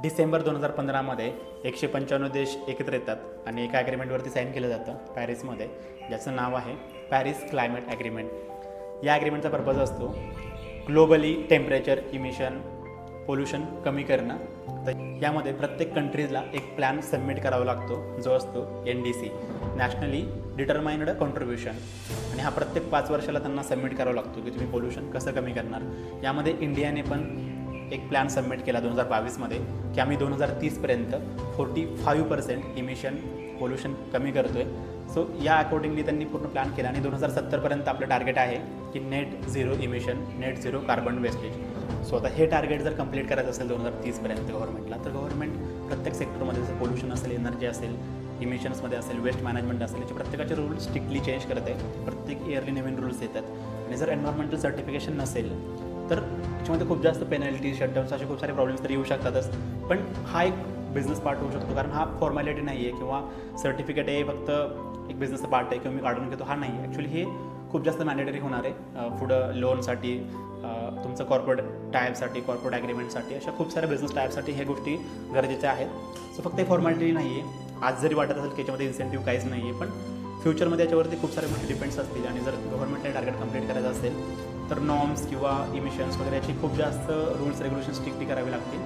डिसेंबर 2015मध्ये 195 देश एकत्र येतात आणि एका ॲग्रीमेंटवरती साईन केलं जातं पॅरिसमध्ये, ज्याचं नाव आहे पॅरिस क्लायमेट ॲग्रीमेंट. या ॲग्रीमेंटचा पर्पज असतो ग्लोबली टेम्परेचर इमिशन पोल्युशन कमी करणं. तर यामध्ये प्रत्येक कंट्रीजला एक प्लॅन सबमिट करावा लागतो, जो असतो NDC, नॅशनली डिटरमाइंड कॉन्ट्रीब्युशन. आणि हा प्रत्येक 5 वर्षाला त्यांना सबमिट करावा लागतो की तुम्ही पोल्युशन कसं कमी करणार. यामध्ये इंडियाने पण एक प्लॅन सबमिट केला 2022मध्ये की आम्ही 2030पर्यंत 45% इमिशन पोल्युशन कमी करतो आहे. सो या अकॉर्डिंगली त्यांनी पूर्ण प्लॅन केला आणि 2070पर्यंत आपलं टार्गेट आहे की net zero emission, net zero carbon wastage. So आता हे टार्गेट जर कंप्लीट करायचं असेल 2030पर्यंत गव्हर्नमेंटला, तर गव्हर्नमेंट प्रत्येक सेक्टरमध्ये जसं पोल्युशन असेल, एनर्जी असेल, इमिशन्समध्ये असेल, वेस्ट मॅनेजमेंट असेल, याचे प्रत्येकाचे रूल्स स्ट्रिक्टली चेंज करत आहे. प्रत्येक इयरली नवीन रूल्स येतात. आणि जर एन्व्हायरमेंटल सर्टिफिकेशन नसेल तर त्याच्यामध्ये खूप जास्त पेनल्टी, शटडाऊन्स असे खूप सारे प्रॉब्लेम्स तर येऊ शकतातच. पण हा एक बिझनेस पार्ट होऊ शकतो, कारण हा फॉर्मॅलिटी नाही आहे किंवा सर्टिफिकेट आहे फक्त एक बिझनेसचा पार्ट आहे किंवा मी काढून घेतो, हा नाही आहे. ॲक्च्युली हे खूप जास्त मॅन्डेटरी होणार आहे पुढं लोनसाठी, तुमचं कॉर्पोरेट टायपसाठी, कॉर्पोरेट ॲग्रीमेंटसाठी, अशा खूप साऱ्या बिझनेस टायपसाठी ह्या गोष्टी गरजेच्या आहेत. सो फक्त फॉर्मॅलिटी नाही आहे. आज जरी वाटत असेल की याच्यामध्ये इन्सेंटिव्ह काहीच नाही आहे, पण फ्युचरमध्ये याच्यावरती खूप साऱ्या गोष्टी डिपेंड्स असतील. आणि जर गव्हर्नमेंटने टार्गेट कंप्लीट करायचं असेल तर नॉर्म्स किंवा इमिशन्स वगैरे याची खूप जास्त रूल्स रेग्युलेशन स्ट्रिक्टली करावे लागतील.